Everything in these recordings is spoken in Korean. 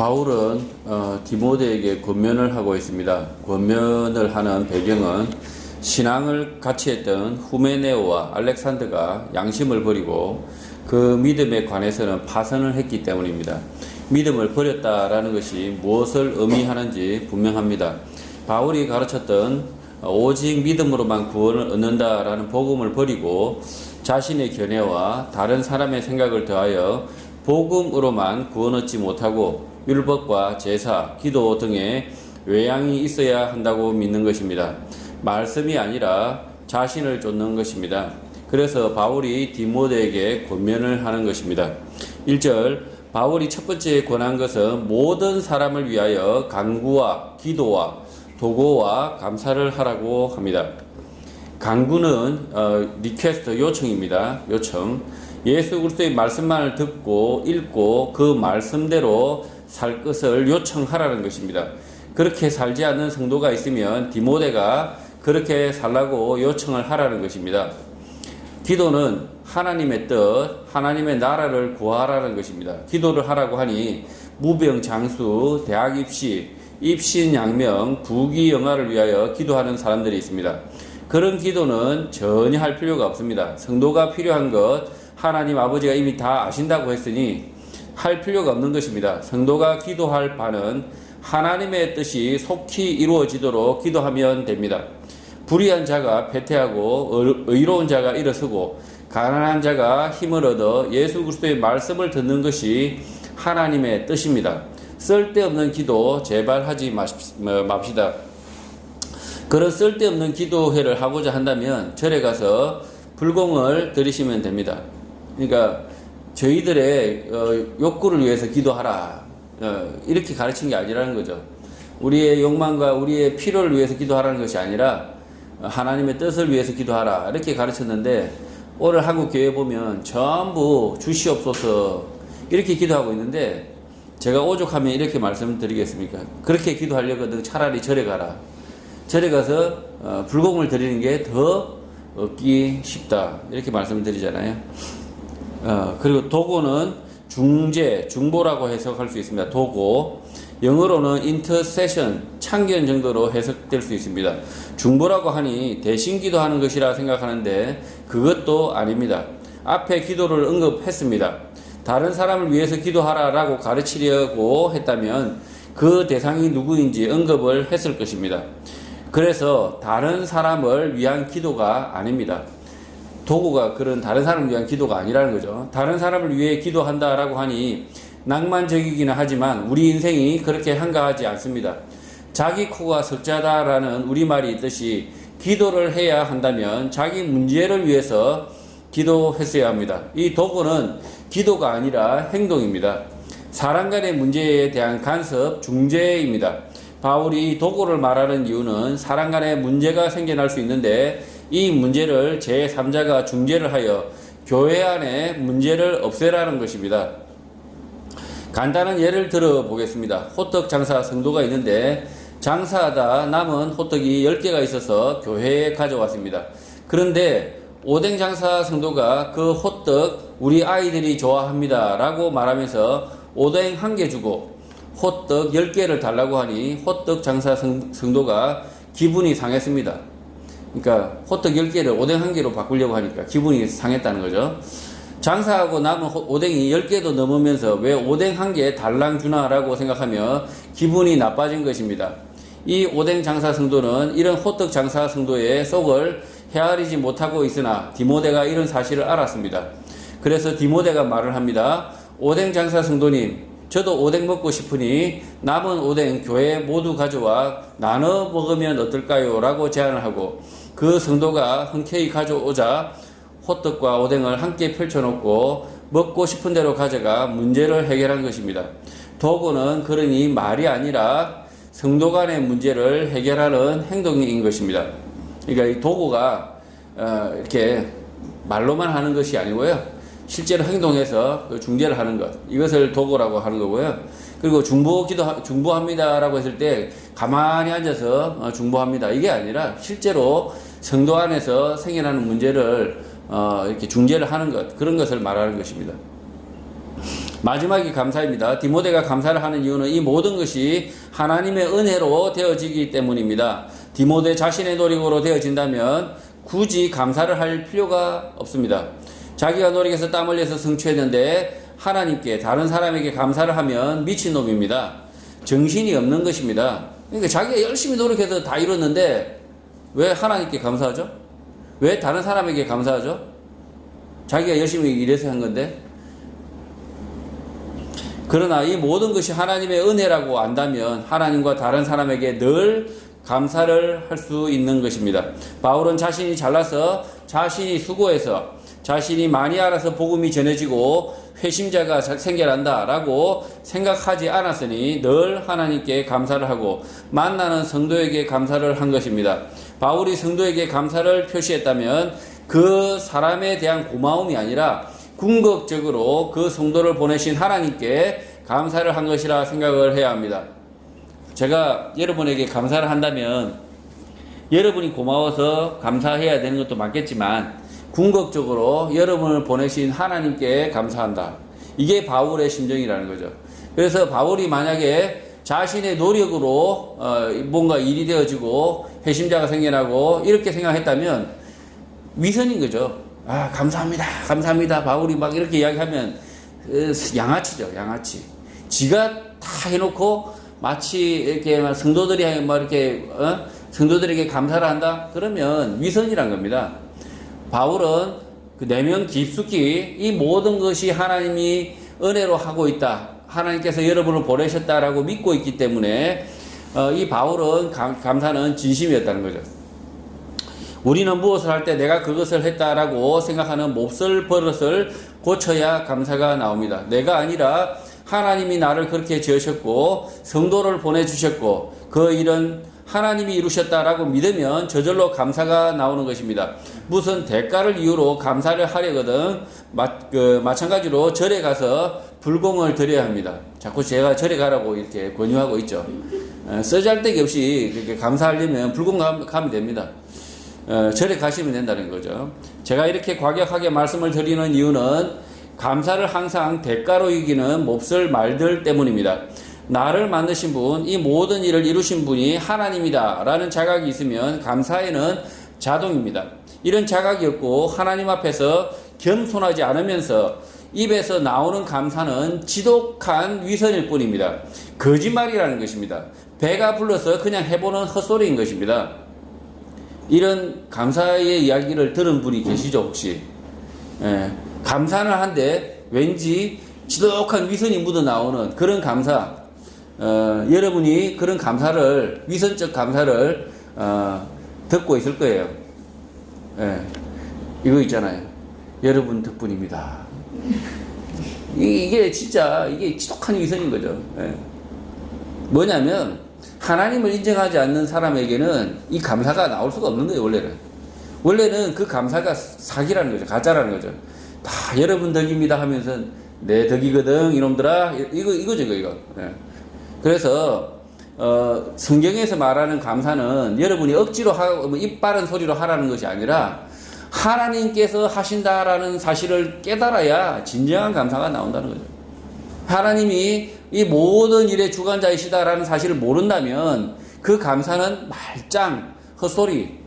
바울은 디모데에게 권면을 하고 있습니다. 권면을 하는 배경은 신앙을 같이 했던 후메네오와 알렉산더가 양심을 버리고 그 믿음에 관해서는 파선을 했기 때문입니다. 믿음을 버렸다라는 것이 무엇을 의미하는지 분명합니다. 바울이 가르쳤던 오직 믿음으로만 구원을 얻는다라는 복음을 버리고 자신의 견해와 다른 사람의 생각을 더하여 복음으로만 구원 얻지 못하고 율법과 제사, 기도 등의 외양이 있어야 한다고 믿는 것입니다. 말씀이 아니라 자신을 쫓는 것입니다. 그래서 바울이 디모데에게 권면을 하는 것입니다. 1절, 바울이 첫 번째 권한 것은 모든 사람을 위하여 간구와 기도와 도고와 감사를 하라고 합니다. 간구는 리퀘스트, 요청입니다. 요청. 예수 그리스도의 말씀만을 듣고 읽고 그 말씀대로 살 것을 요청하라는 것입니다. 그렇게 살지 않는 성도가 있으면 디모데가 그렇게 살라고 요청을 하라는 것입니다. 기도는 하나님의 뜻, 하나님의 나라를 구하라는 것입니다. 기도를 하라고 하니 무병장수, 대학 입시, 입신양명, 부귀영화를 위하여 기도하는 사람들이 있습니다. 그런 기도는 전혀 할 필요가 없습니다. 성도가 필요한 것 하나님 아버지가 이미 다 아신다고 했으니 할 필요가 없는 것입니다. 성도가 기도할 바는 하나님의 뜻이 속히 이루어지도록 기도하면 됩니다. 불의한 자가 패퇴하고 의로운 자가 일어서고 가난한 자가 힘을 얻어 예수 그리스도의 말씀을 듣는 것이 하나님의 뜻입니다. 쓸데없는 기도 제발 하지 맙시다. 그런 쓸데없는 기도회를 하고자 한다면 절에 가서 불공을 드리시면 됩니다. 그러니까 저희들의 욕구를 위해서 기도하라, 이렇게 가르친 게 아니라는 거죠. 우리의 욕망과 우리의 필요를 위해서 기도하라는 것이 아니라 하나님의 뜻을 위해서 기도하라, 이렇게 가르쳤는데 오늘 한국 교회 보면 전부 주시옵소서 이렇게 기도하고 있는데, 제가 오죽하면 이렇게 말씀드리겠습니까? 그렇게 기도하려거든 차라리 절에 가라. 절에 가서 불공을 드리는 게 더 얻기 쉽다, 이렇게 말씀을 드리잖아요. 그리고 도고는 중재, 중보라고 해석할 수 있습니다. 도고. 영어로는 intercession, 참견 정도로 해석될 수 있습니다. 중보라고 하니 대신 기도하는 것이라 생각하는데 그것도 아닙니다. 앞에 기도를 언급했습니다. 다른 사람을 위해서 기도하라라고 가르치려고 했다면 그 대상이 누구인지 언급을 했을 것입니다. 그래서 다른 사람을 위한 기도가 아닙니다. 도구가 그런 다른 사람을 위한 기도가 아니라는 거죠. 다른 사람을 위해 기도한다라고 하니 낭만적이기는 하지만 우리 인생이 그렇게 한가하지 않습니다. 자기 코가 석자다라는 우리말이 있듯이 기도를 해야 한다면 자기 문제를 위해서 기도했어야 합니다. 이 도구는 기도가 아니라 행동입니다. 사람 간의 문제에 대한 간섭, 중재입니다. 바울이 도구를 말하는 이유는 사람 간의 문제가 생겨날 수 있는데 이 문제를 제3자가 중재를 하여 교회 안에 문제를 없애라는 것입니다. 간단한 예를 들어 보겠습니다. 호떡 장사 성도가 있는데 장사하다 남은 호떡이 10개가 있어서 교회에 가져왔습니다. 그런데 오뎅 장사 성도가 그 호떡 우리 아이들이 좋아합니다 라고 말하면서 오뎅 1개 주고 호떡 10개를 달라고 하니 호떡 장사 성도가 기분이 상했습니다. 그러니까 호떡 10개를 오뎅 1개로 바꾸려고 하니까 기분이 상했다는 거죠. 장사하고 남은 오뎅이 10개도 넘으면서 왜 오뎅 1개 달랑 주나라고 생각하며 기분이 나빠진 것입니다. 이 오뎅 장사 성도는 이런 호떡 장사 성도의 속을 헤아리지 못하고 있으나 디모데가 이런 사실을 알았습니다. 그래서 디모데가 말을 합니다. 오뎅 장사 성도님, 저도 오뎅 먹고 싶으니 남은 오뎅 교회에 모두 가져와 나눠 먹으면 어떨까요? 라고 제안을 하고 그 성도가 흔쾌히 가져오자 호떡과 오뎅을 함께 펼쳐놓고 먹고 싶은 대로 가져가 문제를 해결한 것입니다. 도구는 그러니 말이 아니라 성도 간의 문제를 해결하는 행동인 것입니다. 그러니까 이 도구가 이렇게 말로만 하는 것이 아니고요. 실제로 행동해서 중재를 하는 것, 이것을 도구라고 하는 거고요. 그리고 중보합니다라고 했을 때 가만히 앉아서 중보합니다, 이게 아니라 실제로 성도 안에서 생겨나는 문제를 이렇게 중재를 하는 것, 그런 것을 말하는 것입니다. 마지막이 감사입니다. 디모데가 감사를 하는 이유는 이 모든 것이 하나님의 은혜로 되어지기 때문입니다. 디모데 자신의 노력으로 되어진다면 굳이 감사를 할 필요가 없습니다. 자기가 노력해서 땀 흘려서 성취했는데 하나님께 다른 사람에게 감사를 하면 미친놈입니다. 정신이 없는 것입니다. 그러니까 자기가 열심히 노력해서 다 이뤘는데 왜 하나님께 감사하죠? 왜 다른 사람에게 감사하죠? 자기가 열심히 일해서 한 건데. 그러나 이 모든 것이 하나님의 은혜라고 안다면 하나님과 다른 사람에게 늘 감사를 할 수 있는 것입니다. 바울은 자신이 잘나서, 자신이 수고해서, 자신이 많이 알아서 복음이 전해지고 회심자가 생겨난다라고 생각하지 않았으니 늘 하나님께 감사를 하고 만나는 성도에게 감사를 한 것입니다. 바울이 성도에게 감사를 표시했다면 그 사람에 대한 고마움이 아니라 궁극적으로 그 성도를 보내신 하나님께 감사를 한 것이라 생각을 해야 합니다. 제가 여러분에게 감사를 한다면 여러분이 고마워서 감사해야 되는 것도 맞겠지만 궁극적으로 여러분을 보내신 하나님께 감사한다. 이게 바울의 심정이라는 거죠. 그래서 바울이 만약에 자신의 노력으로 뭔가 일이 되어지고 회심자가 생겨나고 이렇게 생각했다면 위선인 거죠. 아, 감사합니다. 감사합니다. 바울이 막 이렇게 이야기하면 양아치죠. 양아치. 지가 다 해놓고 마치 이렇게 성도들이 막 이렇게 성도들에게 감사를 한다? 그러면 위선이란 겁니다. 바울은 그 내면 깊숙이 이 모든 것이 하나님이 은혜로 하고 있다. 하나님께서 여러분을 보내셨다라고 믿고 있기 때문에 이 바울은 감사는 진심이었다는 거죠. 우리는 무엇을 할 때 내가 그것을 했다라고 생각하는 몹쓸 버릇을 고쳐야 감사가 나옵니다. 내가 아니라 하나님이 나를 그렇게 지으셨고 성도를 보내주셨고 그 일은 하나님이 이루셨다라고 믿으면 저절로 감사가 나오는 것입니다. 무슨 대가를 이유로 감사를 하려거든 마찬가지로 절에 가서 불공을 드려야 합니다. 자꾸 제가 절에 가라고 이렇게 권유하고 있죠. 쓰잘데기 없이 이렇게 감사하려면 불공 가면 됩니다. 절에 가시면 된다는 거죠. 제가 이렇게 과격하게 말씀을 드리는 이유는 감사를 항상 대가로 이기는 몹쓸 말들 때문입니다. 나를 만드신 분, 이 모든 일을 이루신 분이 하나님이다 라는 자각이 있으면 감사에는 자동입니다. 이런 자각이 없고 하나님 앞에서 겸손하지 않으면서 입에서 나오는 감사는 지독한 위선일 뿐입니다. 거짓말이라는 것입니다. 배가 불러서 그냥 해보는 헛소리인 것입니다. 이런 감사의 이야기를 들은 분이 계시죠, 혹시? 감사는 한데 왠지 지독한 위선이 묻어나오는 그런 감사, 여러분이 그런 감사를, 위선적 감사를 듣고 있을 거예요. 이거 있잖아요. 여러분 덕분입니다. 이게 진짜 이게 지독한 위선인 거죠. 뭐냐면 하나님을 인정하지 않는 사람에게는 이 감사가 나올 수가 없는 거예요. 원래는 그 감사가 사기라는 거죠. 가짜라는 거죠. 다 여러분 덕입니다 하면서 내 덕이거든 이놈들아, 이거죠 이거. 그래서 성경에서 말하는 감사는 여러분이 억지로 하고 입 바른 소리로 하라는 것이 아니라 하나님께서 하신다라는 사실을 깨달아야 진정한 감사가 나온다는 거죠. 하나님이 이 모든 일의 주관자이시다라는 사실을 모른다면 그 감사는 말짱, 헛소리,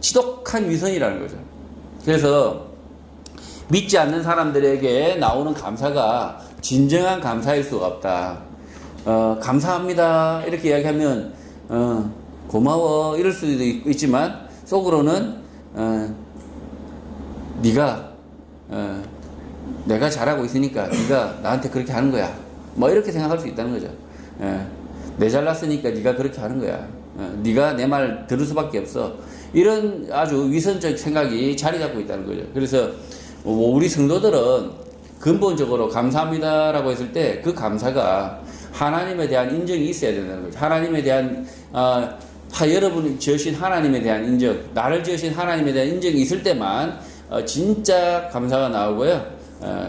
지독한 위선이라는 거죠. 그래서 믿지 않는 사람들에게 나오는 감사가 진정한 감사일 수가 없다. 감사합니다 이렇게 이야기하면 고마워 이럴 수도 있지만 속으로는 네가 내가 잘하고 있으니까 네가 나한테 그렇게 하는 거야 뭐 이렇게 생각할 수 있다는 거죠. 내 잘났으니까 네가 그렇게 하는 거야. 네가 내 말 들을 수밖에 없어. 이런 아주 위선적 생각이 자리 잡고 있다는 거죠. 그래서 우리 성도들은 근본적으로 감사합니다라고 했을 때 그 감사가 하나님에 대한 인정이 있어야 된다는 거죠. 하나님에 대한 여러분이 지으신 하나님에 대한 인정, 나를 지으신 하나님에 대한 인정이 있을 때만 진짜 감사가 나오고요.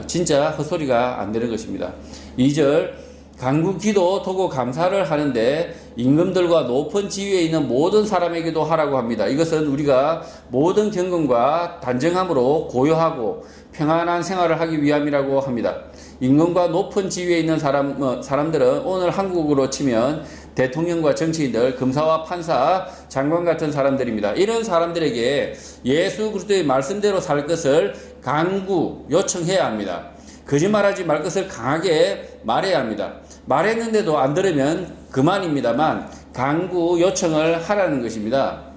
진짜 헛소리가 안 되는 것입니다. 2절 간구 기도 토고 감사를 하는데 임금들과 높은 지위에 있는 모든 사람에게도 하라고 합니다. 이것은 우리가 모든 경건과 단정함으로 고요하고 평안한 생활을 하기 위함이라고 합니다. 임금과 높은 지위에 있는 사람들은 오늘 한국으로 치면 대통령과 정치인들, 검사와 판사, 장관 같은 사람들입니다. 이런 사람들에게 예수 그리스도의 말씀대로 살 것을 간구, 요청해야 합니다. 거짓말하지 말 것을 강하게 말해야 합니다. 말했는데도 안 들으면 그만입니다만 간구, 요청을 하라는 것입니다.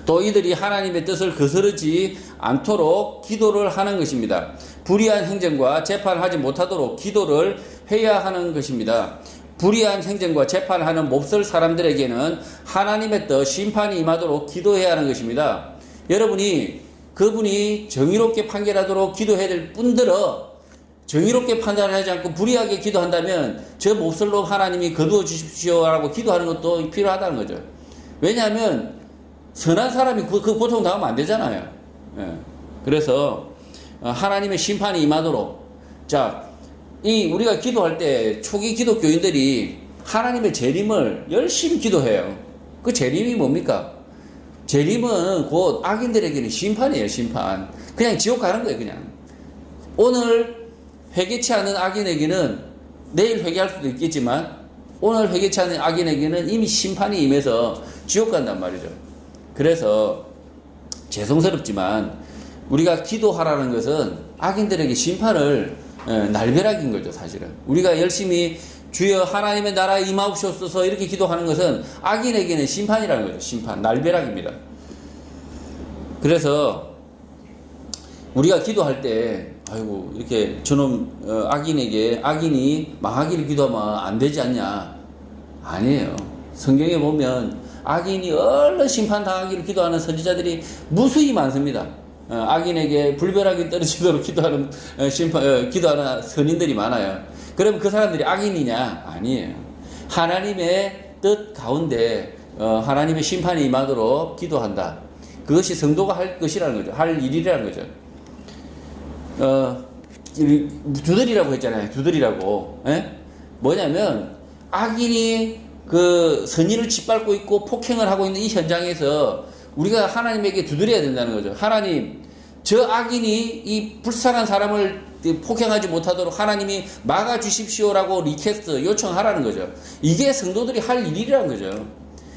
또 이들이 하나님의 뜻을 거스르지 않도록 기도를 하는 것입니다. 불의한 행정과 재판을 하지 못하도록 기도를 해야 하는 것입니다. 불의한 행정과 재판을 하는 몹쓸 사람들에게는 하나님의 뜻, 심판이 임하도록 기도해야 하는 것입니다. 여러분이 그분이 정의롭게 판결하도록 기도해야 될 뿐더러 정의롭게 판단하지 않고 불의하게 기도한다면 저 몹쓸 놈 하나님이 거두어 주십시오라고 기도하는 것도 필요하다는 거죠. 왜냐하면 선한 사람이 그 고통 당하면 안 되잖아요. 예. 그래서 하나님의 심판이 임하도록, 자, 우리가 기도할 때 초기 기독교인들이 하나님의 재림을 열심히 기도해요. 그 재림이 뭡니까? 재림은 곧 악인들에게는 심판이에요, 심판. 그냥 지옥 가는 거예요, 그냥. 오늘 회개치 않은 악인에게는 내일 회개할 수도 있겠지만 오늘 회개치 않은 악인에게는 이미 심판이 임해서 지옥 간단 말이죠. 그래서 죄송스럽지만 우리가 기도하라는 것은 악인들에게 심판을 날벼락인 거죠, 사실은. 우리가 열심히 주여 하나님의 나라에 임하옵소서 이렇게 기도하는 것은 악인에게는 심판이라는 거죠. 심판, 날벼락입니다. 그래서 우리가 기도할 때 아이고 이렇게 저놈 악인이 망하기를 기도하면 안 되지 않냐? 아니에요. 성경에 보면 악인이 얼른 심판당하기를 기도하는 선지자들이 무수히 많습니다. 악인에게 불벼락이 떨어지도록 기도하는 기도하는 선인들이 많아요. 그럼 그 사람들이 악인이냐? 아니에요. 하나님의 뜻 가운데 하나님의 심판이 임하도록 기도한다. 그것이 성도가 할 것이라는 거죠. 할 일이라는 거죠. 두들이라고 했잖아요. 두들이라고. 에? 뭐냐면 악인이 그 선의를 짓밟고 있고 폭행을 하고 있는 이 현장에서 우리가 하나님에게 두드려야 된다는 거죠. 하나님, 저 악인이 이 불쌍한 사람을 폭행하지 못하도록 하나님이 막아주십시오라고 리퀘스트, 요청하라는 거죠. 이게 성도들이 할 일이라는 거죠.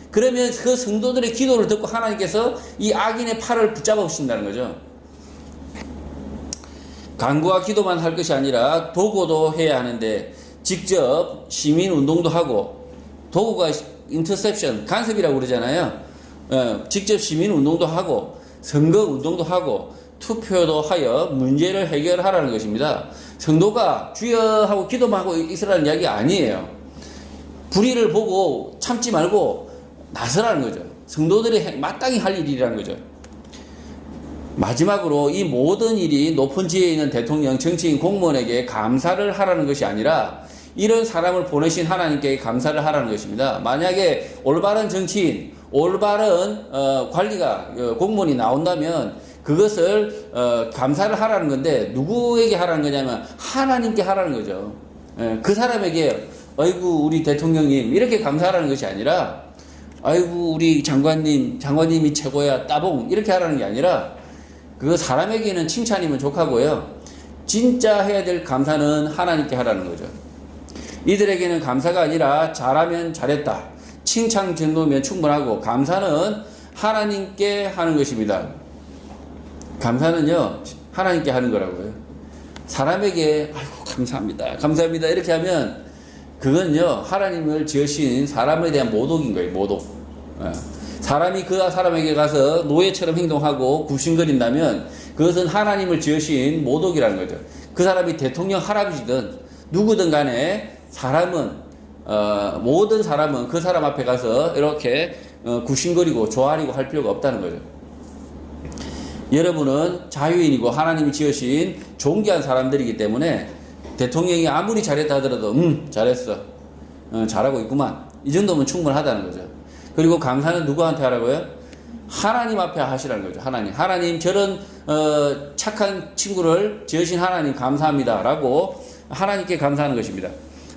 그러면 그 성도들의 기도를 듣고 하나님께서 이 악인의 팔을 붙잡아 주신다는 거죠. 간구와 기도만 할 것이 아니라 도구도 해야 하는데 직접 시민운동도 하고, 도구가 인터셉션, 간섭이라고 그러잖아요. 직접 시민운동도 하고 선거운동도 하고 투표도 하여 문제를 해결하라는 것입니다. 성도가 주여 하고 기도만 하고 있으라는 이야기 아니에요. 불의를 보고 참지 말고 나서라는 거죠. 성도들이 마땅히 할 일이라는 거죠. 마지막으로 이 모든 일이 높은 지위에 있는 대통령, 정치인, 공무원에게 감사를 하라는 것이 아니라 이런 사람을 보내신 하나님께 감사를 하라는 것입니다. 만약에 올바른 정치인, 올바른 관리가, 공무원이 나온다면 그것을 감사를 하라는 건데 누구에게 하라는 거냐면 하나님께 하라는 거죠. 그 사람에게 아이고 우리 대통령님 이렇게 감사하라는 것이 아니라 아이고 우리 장관님이 최고야 따봉 이렇게 하라는 게 아니라, 그 사람에게는 칭찬이면 족하고요. 진짜 해야 될 감사는 하나님께 하라는 거죠. 이들에게는 감사가 아니라 잘하면 잘했다, 칭찬 정도면 충분하고, 감사는 하나님께 하는 것입니다. 감사는요 하나님께 하는 거라고요. 사람에게 아이고 감사합니다 이렇게 하면 그건요 하나님을 지으신 사람에 대한 모독인 거예요. 모독. 사람이 그 사람에게 가서 노예처럼 행동하고 굽신거린다면 그것은 하나님을 지으신 모독이라는 거죠. 그 사람이 대통령 할아버지든 누구든 간에 모든 사람은 그 사람 앞에 가서 이렇게 굽신거리고 조아리고 할 필요가 없다는 거죠. 여러분은 자유인이고 하나님이 지으신 존귀한 사람들이기 때문에 대통령이 아무리 잘했다 하더라도 잘했어, 잘하고 있구만, 이 정도면 충분하다는 거죠. 그리고 감사는 누구한테 하라고요? 하나님 앞에 하시라는 거죠. 하나님 저런 착한 친구를 지으신 하나님 감사합니다 라고 하나님께 감사하는 것입니다.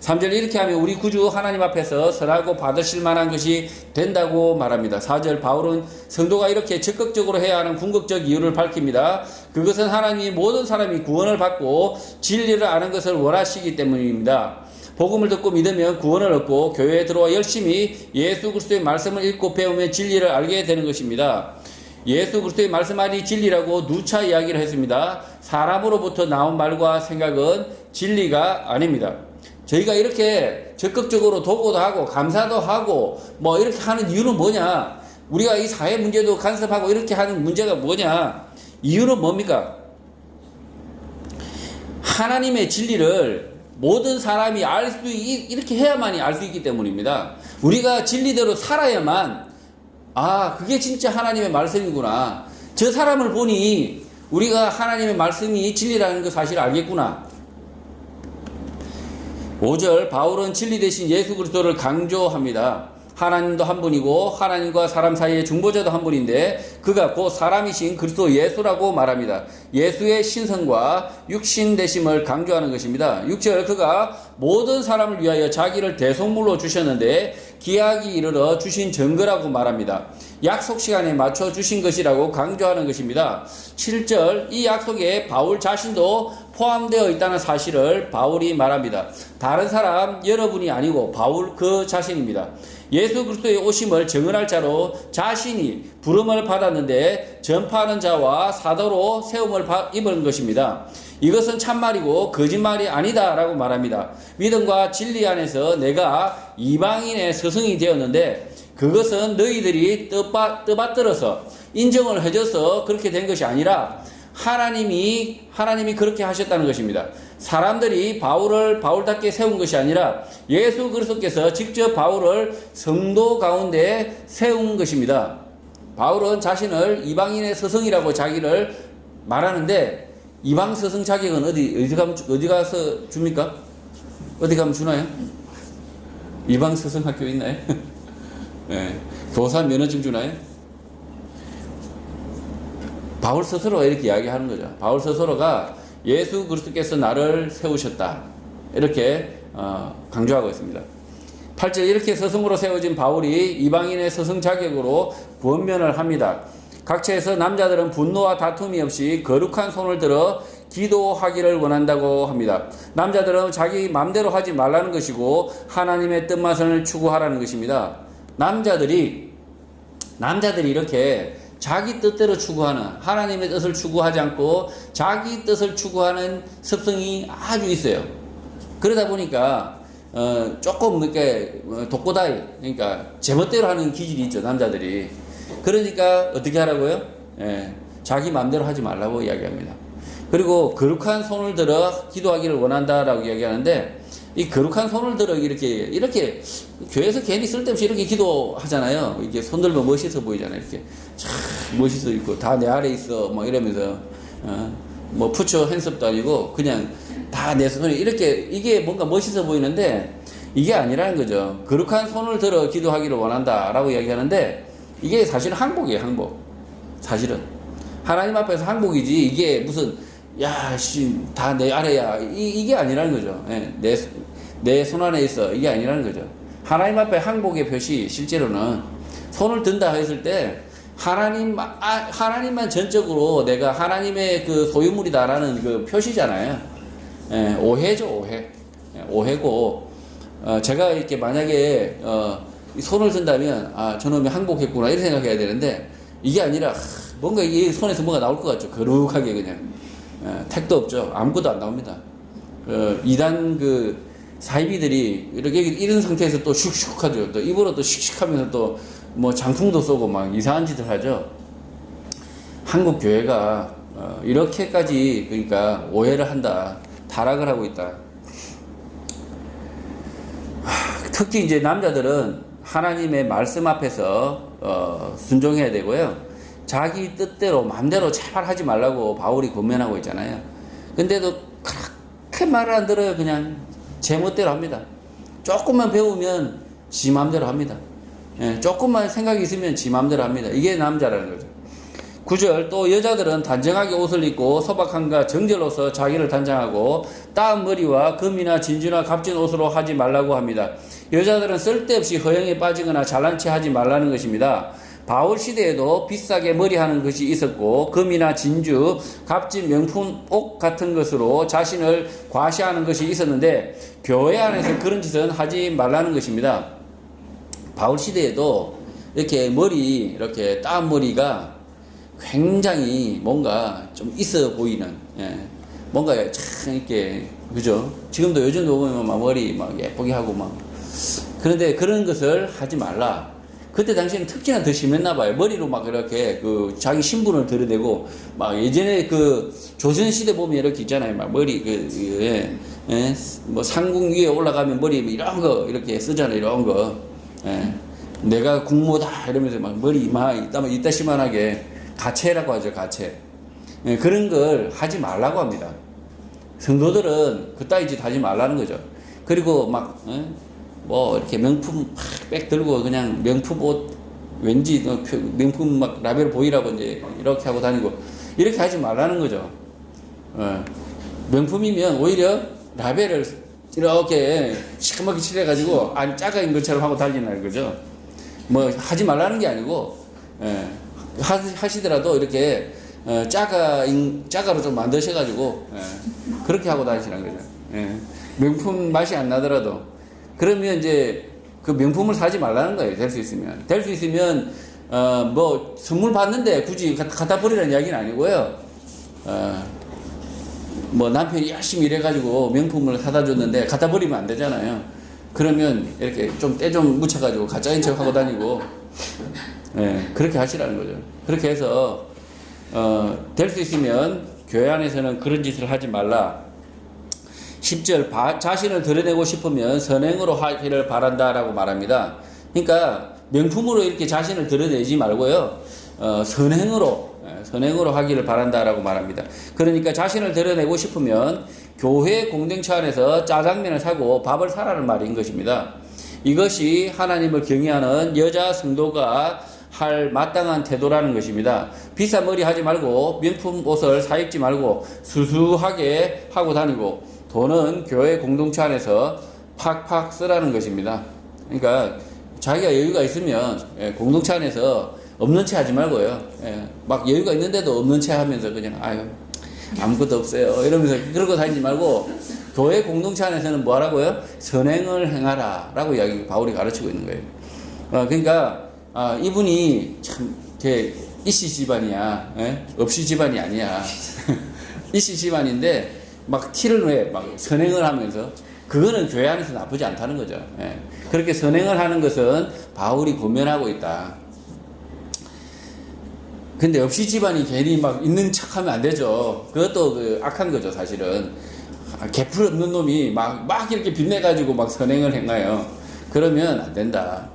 3절 이렇게 하면 우리 구주 하나님 앞에서 선하고 받으실 만한 것이 된다고 말합니다. 4절 바울은 성도가 이렇게 적극적으로 해야 하는 궁극적 이유를 밝힙니다. 그것은 하나님이 모든 사람이 구원을 받고 진리를 아는 것을 원하시기 때문입니다. 복음을 듣고 믿으면 구원을 얻고 교회에 들어와 열심히 예수 그리스도의 말씀을 읽고 배우면 진리를 알게 되는 것입니다. 예수 그리스도의 말씀만이 진리라고 누차 이야기를 했습니다. 사람으로부터 나온 말과 생각은 진리가 아닙니다. 저희가 이렇게 적극적으로 도구도 하고 감사도 하고 뭐 이렇게 하는 이유는 뭐냐? 우리가 이 사회 문제도 간섭하고 이렇게 하는 문제가 뭐냐? 이유는 뭡니까? 하나님의 진리를 모든 사람이 이렇게 해야만이 알 수 있기 때문입니다. 우리가 진리대로 살아야만 그게 진짜 하나님의 말씀이구나. 저 사람을 보니 우리가 하나님의 말씀이 진리라는 걸 사실 알겠구나. 5절 바울은 진리 대신 예수 그리스도를 강조합니다. 하나님도 한 분이고 하나님과 사람 사이의 중보자도 한 분인데 그가 곧 사람이신 그리스도 예수라고 말합니다. 예수의 신성과 육신 되심을 강조하는 것입니다. 6절 그가 모든 사람을 위하여 자기를 대속물로 주셨는데 기약이 이르러 주신 증거라고 말합니다. 약속 시간에 맞춰 주신 것이라고 강조하는 것입니다. 7절 이 약속에 바울 자신도 포함되어 있다는 사실을 바울이 말합니다. 다른 사람 여러분이 아니고 바울 그 자신입니다. 예수 그리스도의 오심을 증언할 자로 자신이 부름을 받았는데 전파하는 자와 사도로 세움을 입은 것입니다. 이것은 참말이고 거짓말이 아니다 라고 말합니다. 믿음과 진리 안에서 내가 이방인의 스승이 되었는데 그것은 너희들이 떠받들어서 인정을 해줘서 그렇게 된 것이 아니라 하나님이 그렇게 하셨다는 것입니다. 사람들이 바울을 바울답게 세운 것이 아니라 예수 그리스도께서 직접 바울을 성도 가운데 세운 것입니다. 바울은 자신을 이방인의 스승이라고 자기를 말하는데 이방 스승 자격은 어디 가서 줍니까? 어디 가면 주나요? 이방 스승 학교 있나요? 네. 교사 면허증 주나요? 바울 스스로 이렇게 이야기하는 거죠. 바울 스스로가 예수 그리스도께서 나를 세우셨다 이렇게 강조하고 있습니다. 8절 이렇게 스승으로 세워진 바울이 이방인의 스승 자격으로 권면을 합니다. 각처에서 남자들은 분노와 다툼이 없이 거룩한 손을 들어 기도하기를 원한다고 합니다. 남자들은 자기 마음대로 하지 말라는 것이고 하나님의 뜻만을 추구하라는 것입니다. 남자들이 이렇게 자기 뜻대로 추구하는 하나님의 뜻을 추구하지 않고 자기 뜻을 추구하는 습성이 아주 있어요. 그러다 보니까 조금 이렇게 독고다이 그러니까 제멋대로 하는 기질이 있죠. 남자들이. 그러니까 어떻게 하라고요? 자기 마음대로 하지 말라고 이야기합니다. 그리고 거룩한 손을 들어 기도하기를 원한다라고 이야기하는데 이 거룩한 손을 들어 이렇게 교회에서 괜히 쓸데없이 이렇게 기도하잖아요. 이렇게 손 들면 멋있어 보이잖아요. 이렇게 참 멋있어 있고 다 내 아래 있어 뭐 이러면서 뭐 푸처 핸섭도 아니고 그냥 다 내 손에 이렇게 이게 뭔가 멋있어 보이는데 이게 아니라는 거죠. 거룩한 손을 들어 기도하기를 원한다라고 이야기하는데 이게 사실은 항복이에요. 항복. 사실은 하나님 앞에서 항복이지 이게 무슨 다 내 아래야 이게 아니라는 거죠. 내 손 안에 있어 이게 아니라는 거죠. 하나님 앞에 항복의 표시 실제로는 손을 든다 했을 때 하나님만 전적으로 내가 하나님의 그 소유물이다라는 그 표시잖아요. 오해죠, 오해. 오해고 제가 이렇게 만약에 손을 든다면 저놈이 항복했구나 이렇게 생각해야 되는데 이게 아니라 뭔가 이 손에서 뭐가 나올 것 같죠. 거룩하게 그냥 택도 없죠. 아무것도 안 나옵니다. 이단 그 사이비들이 이렇게 이런 상태에서 또 슉슉 하죠. 또 입으로 또 슉슉 하면서 또 뭐 장풍도 쏘고 막 이상한 짓을 하죠. 한국 교회가 이렇게까지 그러니까 오해를 한다. 타락을 하고 있다. 특히 이제 남자들은 하나님의 말씀 앞에서 순종해야 되고요. 자기 뜻대로 마음대로 제발 하지 말라고 바울이 권면하고 있잖아요. 근데도 그렇게 말을 안 들어요. 그냥 제멋대로 합니다. 조금만 배우면 지 마음대로 합니다. 조금만 생각이 있으면 지 마음대로 합니다. 이게 남자라는 거죠. 9절 또 여자들은 단정하게 옷을 입고 소박함과 정절로서 자기를 단장하고 따은 머리와 금이나 진주나 값진 옷으로 하지 말라고 합니다. 여자들은 쓸데없이 허영에 빠지거나 잘난 체 하지 말라는 것입니다. 바울 시대에도 비싸게 머리하는 것이 있었고 금이나 진주, 값진 명품 옷 같은 것으로 자신을 과시하는 것이 있었는데 교회 안에서 그런 짓은 하지 말라는 것입니다. 바울 시대에도 이렇게 이렇게 따은 머리가 굉장히 뭔가 좀 있어 보이는, 뭔가 참 이렇게, 그죠? 지금도 요즘도 보면 막 머리 막 예쁘게 하고 막. 그런데 그런 것을 하지 말라. 그때 당시에는 특히나 더 심했나 봐요. 머리로 막 이렇게 자기 신분을 드러내고, 막 예전에 조선시대 보면 이렇게 있잖아요. 막 머리, 뭐 상궁 위에 올라가면 머리 이런 거 이렇게 쓰잖아요. 이런 거. 내가 국모다 이러면서 막 머리 이따시만하게 가채라고 하죠. 가채. 그런 걸 하지 말라고 합니다. 성도들은 그따위 짓 하지 말라는 거죠. 그리고 뭐 이렇게 명품 백 들고 그냥 명품 옷 왠지 명품 막 라벨 보이라고 이제 이렇게 하고 다니고 이렇게 하지 말라는 거죠. 명품이면 오히려 라벨을 이렇게 시커멓게 칠해가지고 작아인 것처럼 하고 다니는 거죠. 뭐 하지 말라는 게 아니고 하시더라도 이렇게 짜가로 좀 만드셔가지고 그렇게 하고 다니시는 거죠. 명품 맛이 안 나더라도 그러면 이제 그 명품을 사지 말라는 거예요. 될 수 있으면 뭐 선물 받는데 굳이 갖다 버리라는 이야기는 아니고요. 뭐 남편이 열심히 일해가지고 명품을 사다 줬는데 갖다 버리면 안 되잖아요. 그러면 이렇게 좀 때 좀 묻혀가지고 가짜인 척 하고 다니고 그렇게 하시라는 거죠. 그렇게 해서 될 수 있으면 교회 안에서는 그런 짓을 하지 말라. 10절 자신을 드러내고 싶으면 선행으로 하기를 바란다라고 말합니다. 그러니까 명품으로 이렇게 자신을 드러내지 말고요. 선행으로 하기를 바란다라고 말합니다. 그러니까 자신을 드러내고 싶으면 교회 공동체 안에서 짜장면을 사고 밥을 사라는 말인 것입니다. 이것이 하나님을 경외하는 여자 성도가 할 마땅한 태도라는 것입니다. 비싼 머리 하지 말고 명품 옷을 사입지 말고 수수하게 하고 다니고 돈은 교회 공동체 안에서 팍팍 쓰라는 것입니다. 그러니까 자기가 여유가 있으면 공동체 안에서 없는 체 하지 말고요. 막 여유가 있는데도 없는 체 하면서 그냥 아무것도 없어요 이러면서 그러고 다니지 말고 교회 공동체 안에서는 뭐 하라고요? 선행을 행하라 라고 바울이 가르치고 있는 거예요. 그러니까 이분이 참 이씨 집안이야. 없이 집안이 아니야. 이씨 집안인데 막 티를 내 막 선행을 하면서 그거는 교회 안에서 나쁘지 않다는 거죠. 그렇게 선행을 하는 것은 바울이 권면하고 있다. 근데 없이 집안이 괜히 막 있는 척하면 안 되죠. 그것도 악한 거죠, 사실은. 개풀 없는 놈이 막 이렇게 빛내가지고 막 선행을 행하여. 그러면 안 된다.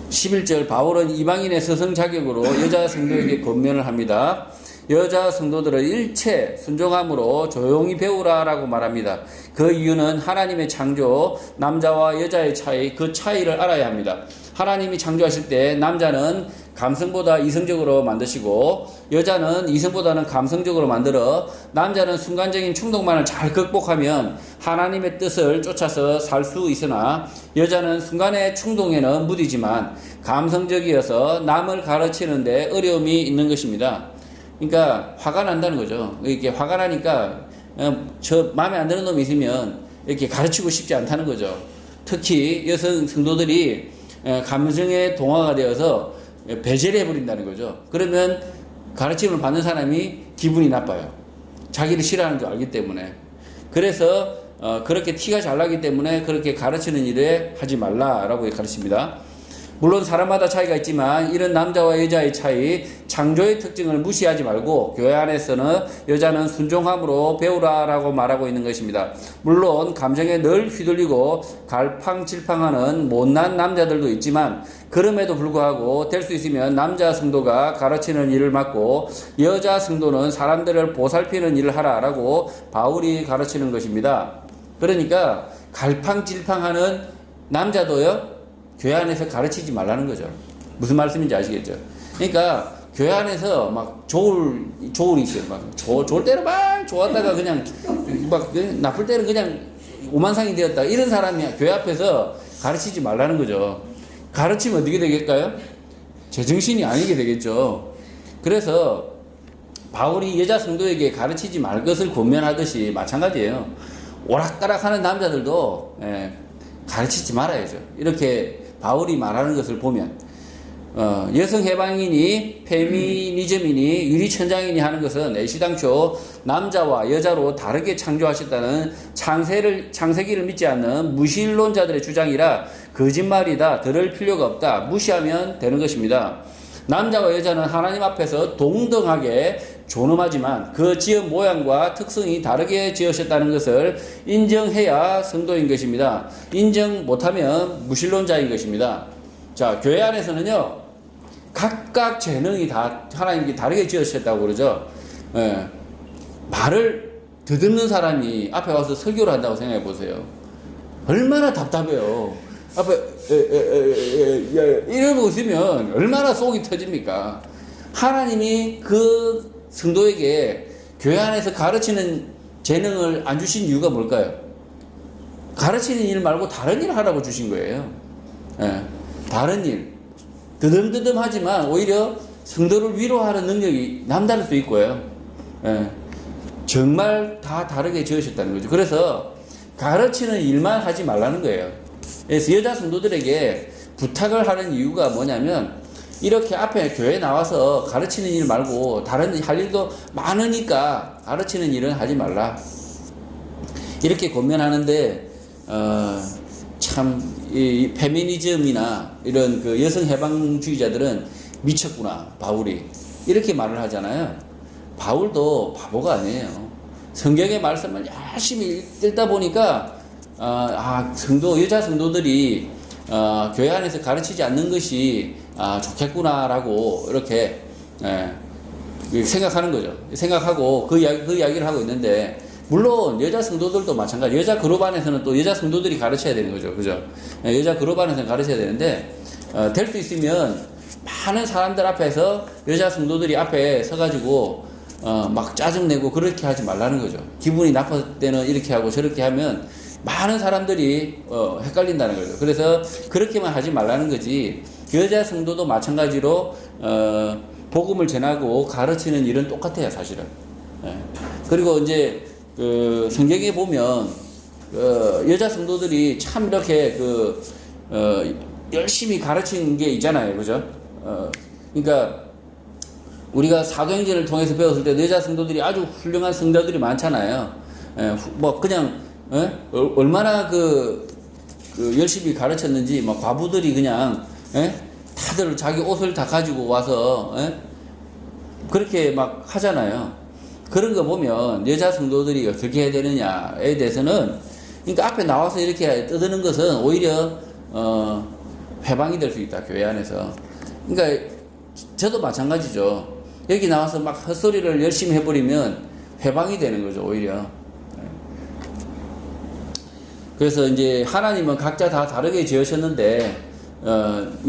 11절 바울은 이방인의 서성 자격으로 여자 성도에게 권면을 합니다. 여자 성도들은 일체 순종함으로 조용히 배우라라고 말합니다. 그 이유는 하나님의 창조, 남자와 여자의 차이, 그 차이를 알아야 합니다. 하나님이 창조하실 때 남자는 감성보다 이성적으로 만드시고 여자는 이성보다는 감성적으로 만들어 남자는 순간적인 충동만을 잘 극복하면 하나님의 뜻을 쫓아서 살 수 있으나 여자는 순간의 충동에는 무디지만 감성적이어서 남을 가르치는데 어려움이 있는 것입니다. 그러니까 화가 난다는 거죠. 이렇게 화가 나니까 저 마음에 안 드는 놈이 있으면 이렇게 가르치고 싶지 않다는 거죠. 특히 여성 성도들이 감성에 동화가 되어서 배제를 해버린다는 거죠. 그러면 가르침을 받는 사람이 기분이 나빠요. 자기를 싫어하는 줄 알기 때문에. 그래서 그렇게 티가 잘 나기 때문에 그렇게 가르치는 일에 하지 말라라고 가르칩니다. 물론 사람마다 차이가 있지만 이런 남자와 여자의 차이, 창조의 특징을 무시하지 말고 교회 안에서는 여자는 순종함으로 배우라라고 말하고 있는 것입니다. 물론 감정에 늘 휘둘리고 갈팡질팡하는 못난 남자들도 있지만 그럼에도 불구하고 될 수 있으면 남자 성도가 가르치는 일을 맡고 여자 성도는 사람들을 보살피는 일을 하라라고 바울이 가르치는 것입니다. 그러니까 갈팡질팡하는 남자도요 교회 안에서 가르치지 말라는 거죠. 무슨 말씀인지 아시겠죠? 그러니까 교회 안에서 막 조울이 있어요. 막 좋을 때는 막 좋았다가 그냥 막 나쁠 때는 그냥 오만상이 되었다. 이런 사람이 교회 앞에서 가르치지 말라는 거죠. 가르치면 어떻게 되겠까요? 제정신이 아니게 되겠죠. 그래서 바울이 여자 성도에게 가르치지 말 것을 권면하듯이 마찬가지예요. 오락가락하는 남자들도 가르치지 말아야죠. 이렇게 바울이 말하는 것을 보면 여성 해방이니 페미니즘이니 유리천장이니 하는 것은 애시당초 남자와 여자로 다르게 창조하셨다는 창세기를 믿지 않는 무신론자들의 주장이라 거짓말이다. 들을 필요가 없다. 무시하면 되는 것입니다. 남자와 여자는 하나님 앞에서 동등하게 존엄하지만 그 지은 모양과 특성이 다르게 지으셨다는 것을 인정해야 성도인 것입니다. 인정 못하면 무신론자인 것입니다. 자, 교회 안에서는요, 각각 재능이 다 하나님께 다르게 지으셨다고 그러죠. 말을 듣는 사람이 앞에 와서 설교를 한다고 생각해 보세요. 얼마나 답답해요. 앞에 이러고 있으면 얼마나 속이 터집니까? 하나님이 그 성도에게 교회 안에서 가르치는 재능을 안 주신 이유가 뭘까요? 가르치는 일 말고 다른 일을 하라고 주신 거예요. 다른 일. 드듬드듬하지만 오히려 성도를 위로하는 능력이 남다를 수 있고요. 정말 다 다르게 지으셨다는 거죠. 그래서 가르치는 일만 하지 말라는 거예요. 그래서 여자 성도들에게 부탁을 하는 이유가 뭐냐면 이렇게 앞에 교회에 나와서 가르치는 일 말고 다른 할 일도 많으니까 가르치는 일은 하지 말라. 이렇게 권면하는데 참 이 페미니즘이나 이런 그 여성 해방주의자들은 미쳤구나 바울이 이렇게 말을 하잖아요. 바울도 바보가 아니에요. 성경의 말씀을 열심히 읽다 보니까 여자 성도들이 교회 안에서 가르치지 않는 것이 좋겠구나라고 이렇게 생각하는 거죠. 생각하고 그 이야기를 하고 있는데 물론 여자 성도들도 마찬가지. 여자 그룹 안에서는 또 여자 성도들이 가르쳐야 되는 거죠. 그죠? 여자 그룹 안에서는 가르쳐야 되는데 될 수 있으면 많은 사람들 앞에서 여자 성도들이 앞에 서가지고 막 짜증내고 그렇게 하지 말라는 거죠. 기분이 나쁠 때는 이렇게 하고 저렇게 하면 많은 사람들이 헷갈린다는 거죠. 그래서 그렇게만 하지 말라는 거지. 여자 성도도 마찬가지로 복음을 전하고 가르치는 일은 똑같아요, 사실은. 그리고 이제 성경에 보면 여자 성도들이 참 이렇게 열심히 가르치는 게 있잖아요, 그죠? 그러니까 우리가 사도행전을 통해서 배웠을 때 여자 성도들이 아주 훌륭한 성도들이 많잖아요. 뭐 그냥 얼마나 열심히 가르쳤는지 막 과부들이 그냥 다들 자기 옷을 다 가지고 와서 그렇게 막 하잖아요. 그런 거 보면 여자 성도들이 어떻게 해야 되느냐에 대해서는 그러니까 앞에 나와서 이렇게 떠드는 것은 오히려 회방이 될 수 있다, 교회 안에서. 그러니까 저도 마찬가지죠. 여기 나와서 막 헛소리를 열심히 해버리면 회방이 되는 거죠, 오히려. 그래서 이제 하나님은 각자 다 다르게 지으셨는데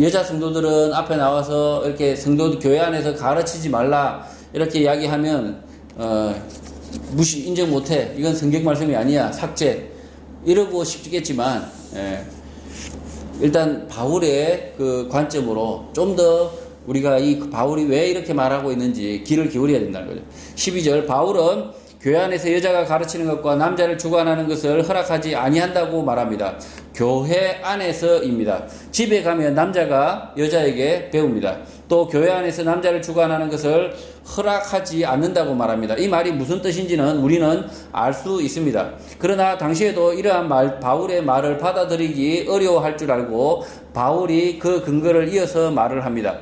여자 성도들은 앞에 나와서 이렇게 교회 안에서 가르치지 말라 이렇게 이야기하면 무시 인정 못해. 이건 성경 말씀이 아니야. 삭제. 이러고 싶겠지만 일단 바울의 그 관점으로 좀 더 우리가 이 바울이 왜 이렇게 말하고 있는지 귀를 기울여야 된다는 거죠. 12절 바울은 교회 안에서 여자가 가르치는 것과 남자를 주관하는 것을 허락하지 아니한다고 말합니다. 교회 안에서입니다. 집에 가면 남자가 여자에게 배웁니다. 또 교회 안에서 남자를 주관하는 것을 허락하지 않는다고 말합니다. 이 말이 무슨 뜻인지는 우리는 알 수 있습니다. 그러나 당시에도 이러한 바울의 말을 받아들이기 어려워할 줄 알고 바울이 그 근거를 이어서 말을 합니다.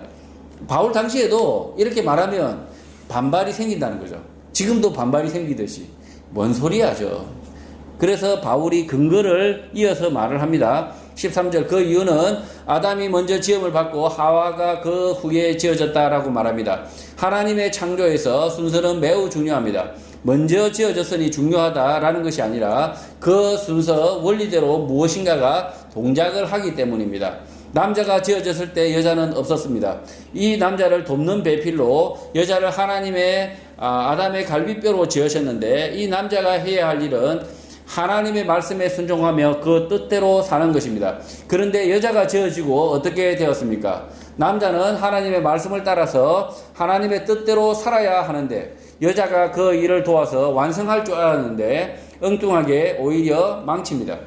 바울 당시에도 이렇게 말하면 반발이 생긴다는 거죠. 지금도 반발이 생기듯이. 뭔 소리야죠. 그래서 바울이 근거를 이어서 말을 합니다. 13절 그 이유는 아담이 먼저 지음을 받고 하와가 그 후에 지어졌다라고 말합니다. 하나님의 창조에서 순서는 매우 중요합니다. 먼저 지어졌으니 중요하다라는 것이 아니라 그 순서 원리대로 무엇인가가 동작을 하기 때문입니다. 남자가 지어졌을 때 여자는 없었습니다. 이 남자를 돕는 배필로 여자를 하나님의 아담의 갈비뼈로 지으셨는데 이 남자가 해야 할 일은 하나님의 말씀에 순종하며 그 뜻대로 사는 것입니다. 그런데 여자가 지어지고 어떻게 되었습니까? 남자는 하나님의 말씀을 따라서 하나님의 뜻대로 살아야 하는데 여자가 그 일을 도와서 완성할 줄 알았는데 엉뚱하게 오히려 망칩니다.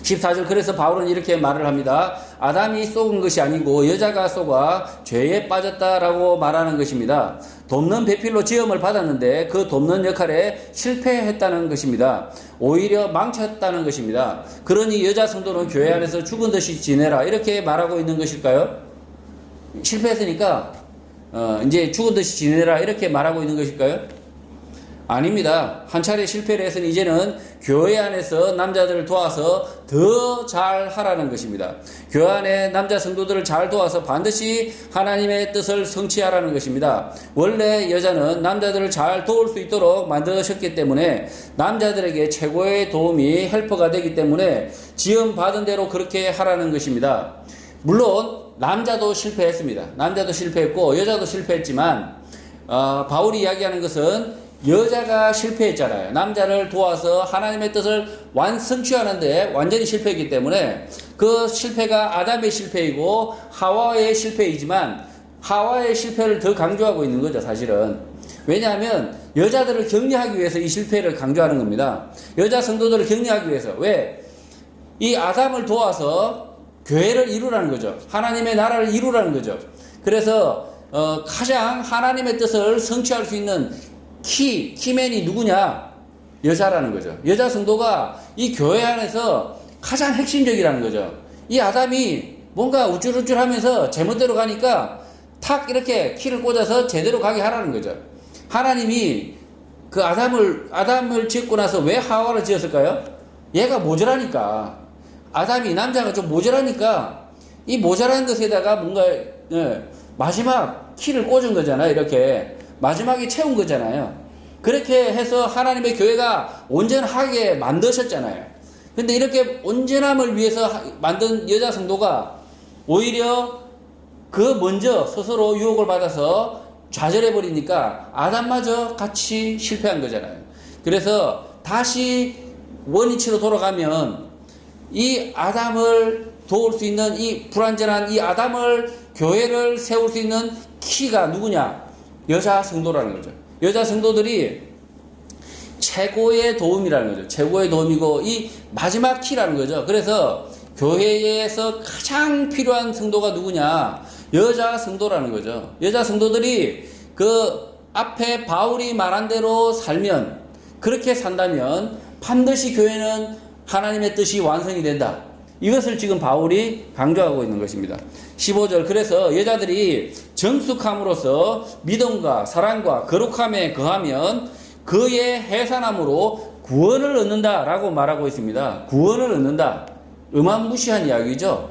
14절 그래서 바울은 이렇게 말을 합니다. 아담이 속은 것이 아니고 여자가 속아 죄에 빠졌다라고 말하는 것입니다. 돕는 배필로 지음을 받았는데 그 돕는 역할에 실패했다는 것입니다. 오히려 망쳤다는 것입니다. 그러니 여자 성도는 교회 안에서 죽은 듯이 지내라 이렇게 말하고 있는 것일까요? 실패했으니까 이제 죽은 듯이 지내라 이렇게 말하고 있는 것일까요? 아닙니다. 한 차례 실패를 해서는 이제는 교회 안에서 남자들을 도와서 더 잘 하라는 것입니다. 교회 안에 남자 성도들을 잘 도와서 반드시 하나님의 뜻을 성취하라는 것입니다. 원래 여자는 남자들을 잘 도울 수 있도록 만드셨기 때문에 남자들에게 최고의 도움이 헬퍼가 되기 때문에 지음 받은 대로 그렇게 하라는 것입니다. 물론 남자도 실패했습니다. 남자도 실패했고 여자도 실패했지만 바울이 이야기하는 것은 여자가 실패했잖아요. 남자를 도와서 하나님의 뜻을 성취하는데 완전히 실패했기 때문에 그 실패가 아담의 실패이고 하와의 실패이지만 하와의 실패를 더 강조하고 있는 거죠, 사실은. 왜냐하면 여자들을 격려하기 위해서 이 실패를 강조하는 겁니다. 여자 성도들을 격려하기 위해서. 왜? 이 아담을 도와서 교회를 이루라는 거죠. 하나님의 나라를 이루라는 거죠. 그래서 가장 하나님의 뜻을 성취할 수 있는 키맨이 누구냐? 여자라는 거죠. 여자 성도가 이 교회 안에서 가장 핵심적이라는 거죠. 이 아담이 뭔가 우쭐우쭐 하면서 제멋대로 가니까 탁 이렇게 키를 꽂아서 제대로 가게 하라는 거죠. 하나님이 그 아담을 짓고 나서 왜 하와를 지었을까요? 얘가 모자라니까. 아담이 남자가 좀 모자라니까 이 모자란 것에다가 뭔가 마지막 키를 꽂은 거잖아요. 이렇게. 마지막에 채운 거잖아요. 그렇게 해서 하나님의 교회가 온전하게 만드셨잖아요. 근데 이렇게 온전함을 위해서 만든 여자 성도가 오히려 그 먼저 스스로 유혹을 받아서 좌절해버리니까 아담마저 같이 실패한 거잖아요. 그래서 다시 원위치로 돌아가면 이 아담을 도울 수 있는 이 불완전한 이 아담을 교회를 세울 수 있는 키가 누구냐? 여자 성도라는 거죠. 여자 성도들이 최고의 도움이라는 거죠. 최고의 도움이고 이 마지막 키라는 거죠. 그래서 교회에서 가장 필요한 성도가 누구냐? 여자 성도라는 거죠. 여자 성도들이 그 앞에 바울이 말한 대로 살면, 그렇게 산다면 반드시 교회는 하나님의 뜻이 완성이 된다. 이것을 지금 바울이 강조하고 있는 것입니다. 15절 그래서 여자들이 정숙함으로써 믿음과 사랑과 거룩함에 거하면 그의 해산함으로 구원을 얻는다라고 말하고 있습니다. 구원을 얻는다. 어마무시한 이야기죠.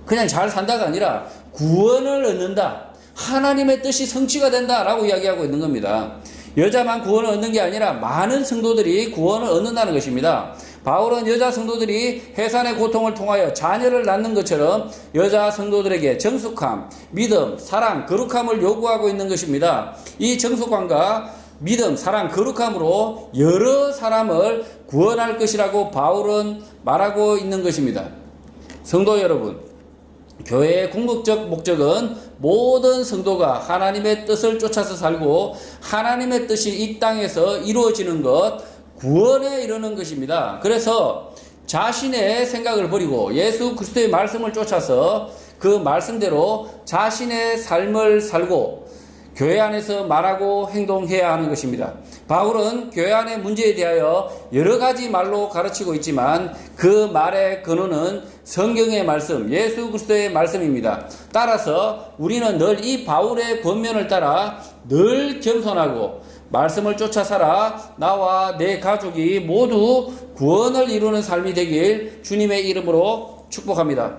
그냥 잘 산다가 아니라 구원을 얻는다. 하나님의 뜻이 성취가 된다라고 이야기하고 있는 겁니다. 여자만 구원을 얻는 게 아니라 많은 성도들이 구원을 얻는다는 것입니다. 바울은 여자 성도들이 해산의 고통을 통하여 자녀를 낳는 것처럼 여자 성도들에게 정숙함, 믿음, 사랑, 거룩함을 요구하고 있는 것입니다. 이 정숙함과 믿음, 사랑, 거룩함으로 여러 사람을 구원할 것이라고 바울은 말하고 있는 것입니다. 성도 여러분, 교회의 궁극적 목적은 모든 성도가 하나님의 뜻을 쫓아서 살고 하나님의 뜻이 이 땅에서 이루어지는 것, 구원에 이르는 것입니다. 그래서 자신의 생각을 버리고 예수 그리스도의 말씀을 쫓아서 그 말씀대로 자신의 삶을 살고 교회 안에서 말하고 행동해야 하는 것입니다. 바울은 교회 안의 문제에 대하여 여러 가지 말로 가르치고 있지만 그 말의 근원은 성경의 말씀, 예수 그리스도의 말씀입니다. 따라서 우리는 늘 이 바울의 권면을 따라 늘 겸손하고 말씀을 쫓아 살아 나와 내 가족이 모두 구원을 이루는 삶이 되길 주님의 이름으로 축복합니다.